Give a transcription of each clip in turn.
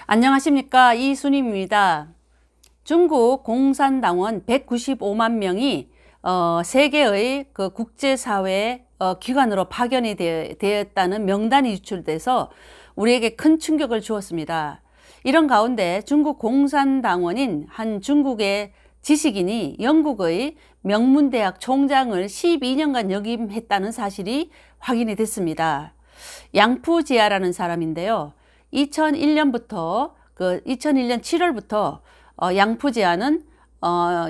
안녕하십니까, 이순임입니다. 중국 공산당원 195만 명이 세계의 그 국제사회 기관으로 파견이 되었다는 명단이 유출돼서 우리에게 큰 충격을 주었습니다. 이런 가운데 중국 공산당원인 한 중국의 지식인이 영국의 명문대학 총장을 12년간 역임했다는 사실이 확인이 됐습니다. 양푸지아라는 사람인데요. 2001년 7월부터 양푸지아는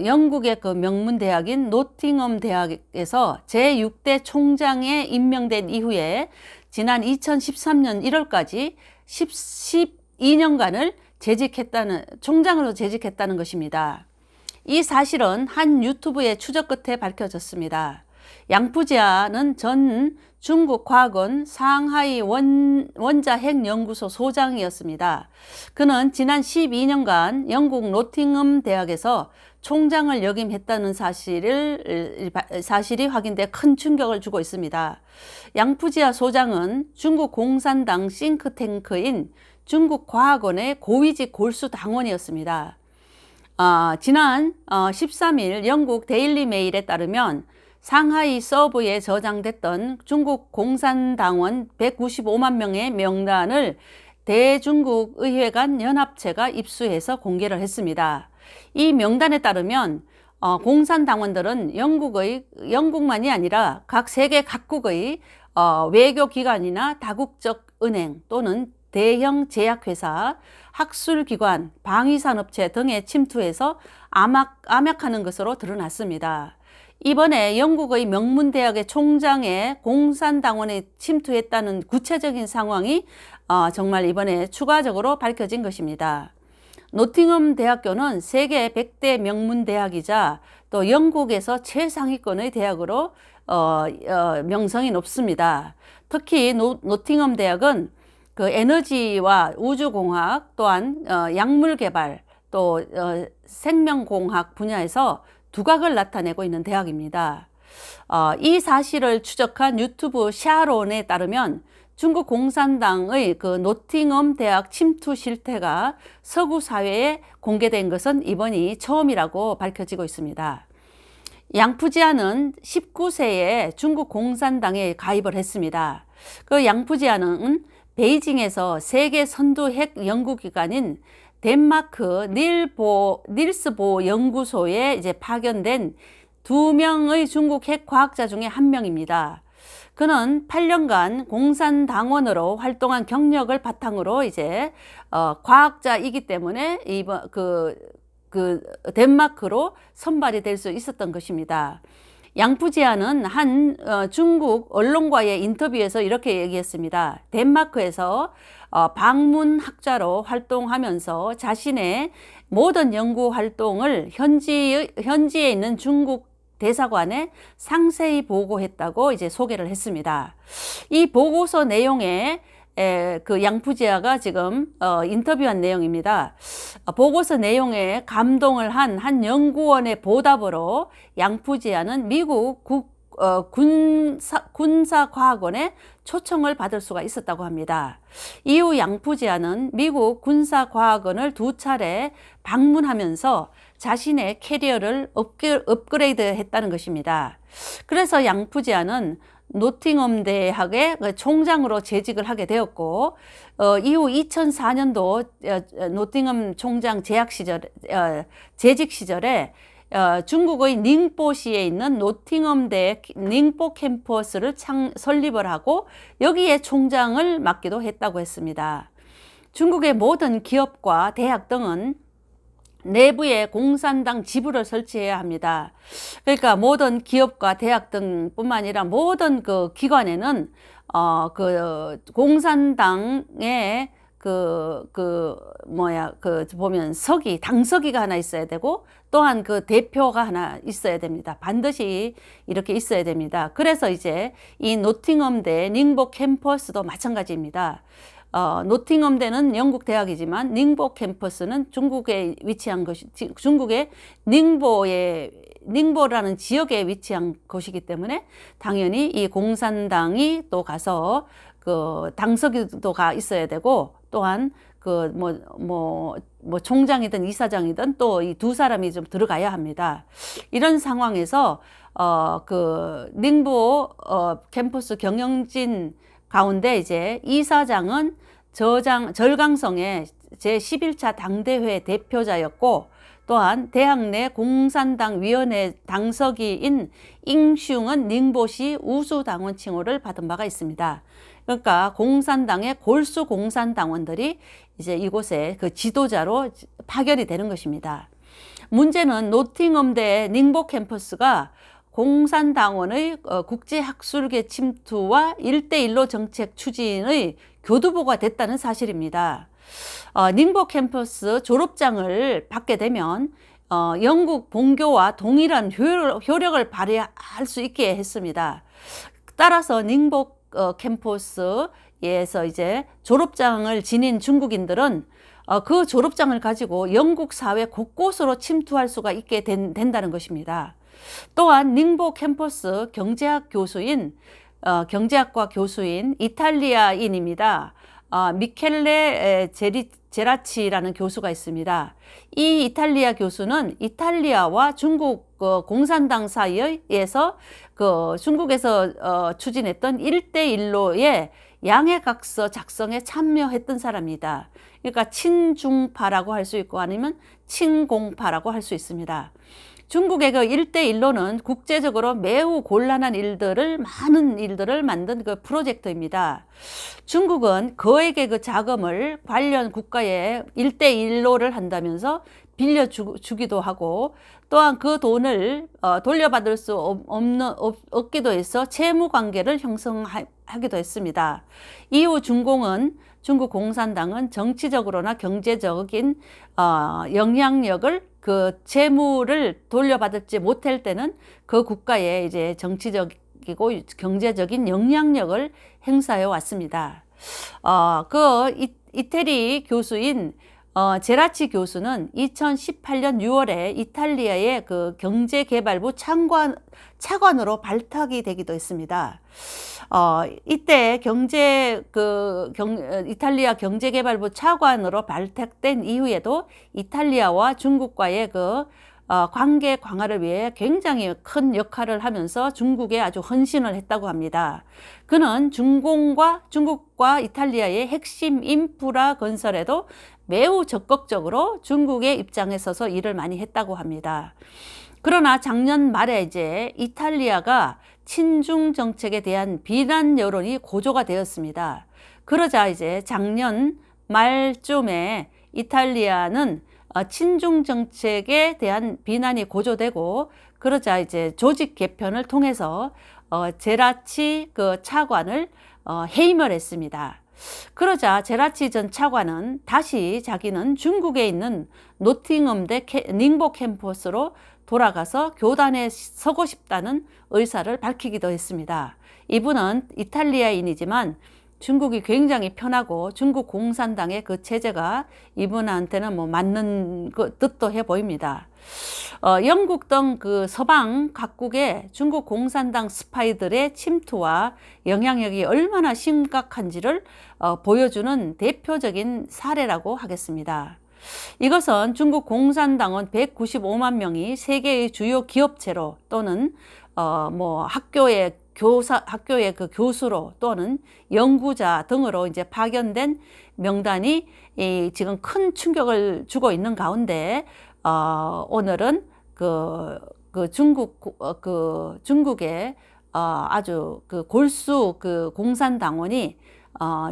영국의 그 명문 대학인 노팅엄 대학에서 제6대 총장에 임명된 이후에 지난 2013년 1월까지 12년간을 총장으로 재직했다는 것입니다. 이 사실은 한 유튜브의 추적 끝에 밝혀졌습니다. 양푸지아는 전 중국 과학원 상하이 원자핵연구소 소장이었습니다. 그는 지난 12년간 영국 노팅엄 대학에서 총장을 역임했다는 사실이 확인돼 큰 충격을 주고 있습니다. 양푸지아 소장은 중국 공산당 싱크탱크인 중국 과학원의 고위직 골수 당원이었습니다. 지난 13일 영국 데일리 메일에 따르면 상하이 서버에 저장됐던 중국 공산당원 195만 명의 명단을 대중국 의회관 연합체가 입수해서 공개를 했습니다. 이 명단에 따르면 공산당원들은 영국만이 아니라 각 세계 각국의 외교기관이나 다국적 은행 또는 대형 제약회사, 학술기관, 방위산업체 등에 침투해서 암약하는 것으로 드러났습니다. 이번에 영국의 명문대학의 총장에 공산당원이 침투했다는 구체적인 상황이 정말 이번에 추가적으로 밝혀진 것입니다. 노팅엄 대학교는 세계 100대 명문대학이자 또 영국에서 최상위권의 대학으로 명성이 높습니다. 특히 노팅엄 대학은 그 에너지와 우주공학 또한 약물개발 또 생명공학 분야에서 두각을 나타내고 있는 대학입니다. 이 사실을 추적한 유튜브 샤론에 따르면 중국 공산당의 그 노팅엄 대학 침투 실태가 서구 사회에 공개된 것은 이번이 처음이라고 밝혀지고 있습니다. 양푸지아는 19세에 중국 공산당에 가입을 했습니다. 그 양푸지아는 베이징에서 세계 선두 핵 연구기관인 덴마크 닐스보 연구소에 이제 파견된 2명의 중국 핵 과학자 중에 한 명입니다. 그는 8년간 공산당원으로 활동한 경력을 바탕으로 이제 과학자이기 때문에 이번 덴마크로 선발이 될 수 있었던 것입니다. 양푸지아는 한 중국 언론과의 인터뷰에서 이렇게 얘기했습니다. 덴마크에서 방문학자로 활동하면서 자신의 모든 연구 활동을 현지에 있는 중국 대사관에 상세히 보고했다고 이제 소개를 했습니다. 이 보고서 내용에 그 양푸지아가 지금 인터뷰한 내용입니다. 보고서 내용에 감동을 한 연구원의 보답으로 양푸지아는 미국 군사과학원에 초청을 받을 수가 있었다고 합니다. 이후 양푸지아는 미국 군사과학원을 2차례 방문하면서 자신의 캐리어를 업그레이드 했다는 것입니다. 그래서 양푸지아는 노팅엄 대학의 총장으로 재직을 하게 되었고 이후 2004년도 노팅엄 총장 재직 시절에 중국의 닝포시에 있는 노팅엄대 닝포 캠퍼스를 설립을 하고 여기에 총장을 맡기도 했다고 했습니다. 중국의 모든 기업과 대학 등은 내부에 공산당 지부를 설치해야 합니다. 그러니까 모든 기업과 대학 등뿐만 아니라 모든 그 기관에는 공산당의 보면 당서기가 하나 있어야 되고 또한 그 대표가 하나 있어야 됩니다. 반드시 이렇게 있어야 됩니다. 그래서 이제 이 노팅엄대 닝보 캠퍼스도 마찬가지입니다. 노팅엄대는 영국 대학이지만 닝보 캠퍼스는 중국에 위치한 중국의 닝보라는 지역에 위치한 곳이기 때문에 당연히 이 공산당이 또 가서 그 당서기도 가 있어야 되고 또한 총장이든 이사장이든 또 이 두 사람이 좀 들어가야 합니다. 이런 상황에서 그 닝보 캠퍼스 경영진 가운데 이제 이사장은 절강성의 제11차 당대회 대표자였고, 또한 대학 내 공산당 위원회 당서기인 잉슝은 닝보시 우수당원 칭호를 받은 바가 있습니다. 그러니까 공산당의 골수 공산당원들이 이제 이곳에 그 지도자로 파견이 되는 것입니다. 문제는 노팅엄대 닝보 캠퍼스가 공산당원의 국제학술계 침투와 1대1로 정책 추진의 교두보가 됐다는 사실입니다. 닝보 캠퍼스 졸업장을 받게 되면 영국 본교와 동일한 효력을 발휘할 수 있게 했습니다. 따라서 닝보 캠퍼스에서 이제 졸업장을 지닌 중국인들은 그 졸업장을 가지고 영국 사회 곳곳으로 침투할 수가 있게 된다는 것입니다. 또한 닝보 캠퍼스 경제학과 교수인 이탈리아인입니다. 미켈레 제라치라는 교수가 있습니다. 이 이탈리아 교수는 이탈리아와 중국 공산당 사이에서 중국에서 추진했던 1대1로의 양해각서 작성에 참여했던 사람이다. 그러니까 친중파라고 할 수 있고 아니면 친공파라고 할 수 있습니다. 중국의 그 1대1로는 국제적으로 매우 곤란한 많은 일들을 만든 그 프로젝트입니다. 중국은 그에게 그 자금을 관련 국가에 1대1로를 한다면서 빌려주기도 하고, 또한 그 돈을 돌려받을 수 없기도 해서 채무 관계를 형성하기도 했습니다. 이후 중국 공산당은 정치적으로나 경제적인 영향력을 그 채무를 돌려받지 못할 때는 그 국가에 이제 정치적이고 경제적인 영향력을 행사해 왔습니다. 이태리 교수인 제라치 교수는 2018년 6월에 이탈리아의 그 경제개발부 차관으로 발탁이 되기도 했습니다. 이때 이탈리아 경제개발부 차관으로 발탁된 이후에도 이탈리아와 중국과의 관계 강화를 위해 굉장히 큰 역할을 하면서 중국에 아주 헌신을 했다고 합니다. 그는 중국과 이탈리아의 핵심 인프라 건설에도 매우 적극적으로 중국의 입장에 서서 일을 많이 했다고 합니다. 그러나 작년 말에 이제 이탈리아가 친중 정책에 대한 비난 여론이 고조가 되었습니다. 그러자 이제 작년 말쯤에 이탈리아는 친중 정책에 대한 비난이 고조되고, 그러자 이제 조직 개편을 통해서 제라치 그 차관을 해임을 했습니다. 그러자 제라치 전 차관은 다시 자기는 중국에 있는 노팅엄대 닝보 캠퍼스로 돌아가서 교단에 서고 싶다는 의사를 밝히기도 했습니다. 이분은 이탈리아인이지만 중국이 굉장히 편하고 중국 공산당의 그 체제가 이분한테는 뭐 맞는 듯도 해 보입니다. 영국 등 그 서방 각국의 중국 공산당 스파이들의 침투와 영향력이 얼마나 심각한지를 보여주는 대표적인 사례라고 하겠습니다. 이것은 중국 공산당원 195만 명이 세계의 주요 기업체로 또는 학교의 그 교수로 또는 연구자 등으로 이제 파견된 명단이 지금 큰 충격을 주고 있는 가운데, 오늘은 중국의 아주 그 골수 그 공산당원이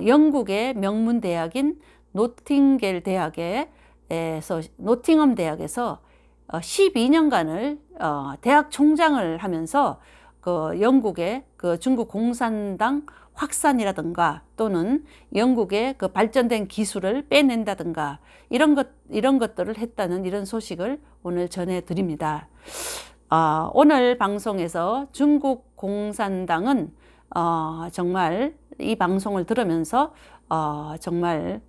영국의 명문 대학인 노팅엄 대학에서 12년간을 대학 총장을 하면서 영국의 중국 공산당 확산이라든가 또는 영국의 발전된 기술을 빼낸다든가 이런 것들을 했다는 이런 소식을 오늘 전해드립니다. 오늘 방송에서 중국 공산당은 정말 이 방송을 들으면서 정말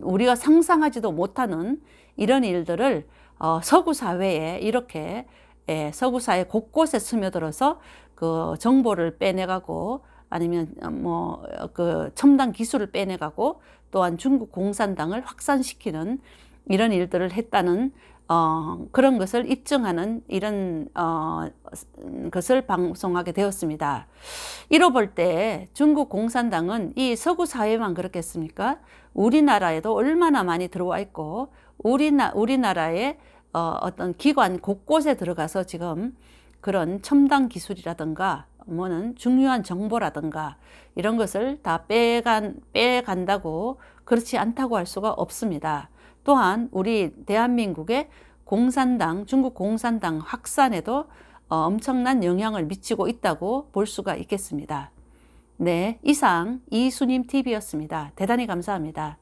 우리가 상상하지도 못하는 이런 일들을 서구 사회에 이렇게 서구 사회 곳곳에 스며들어서 그 정보를 빼내가고 아니면 첨단 기술을 빼내가고 또한 중국 공산당을 확산시키는 이런 일들을 했다는 그런 것을 입증하는 이런 것을 방송하게 되었습니다. 이로 볼 때 중국 공산당은 이 서구 사회만 그렇겠습니까? 우리나라에도 얼마나 많이 들어와 있고 우리나라의 어떤 기관 곳곳에 들어가서 지금 그런 첨단 기술이라든가 뭐는 중요한 정보라든가 이런 것을 다 빼간다고 그렇지 않다고 할 수가 없습니다. 또한 우리 대한민국의 공산당, 중국 공산당 확산에도 엄청난 영향을 미치고 있다고 볼 수가 있겠습니다. 네, 이상 이수님 TV였습니다. 대단히 감사합니다.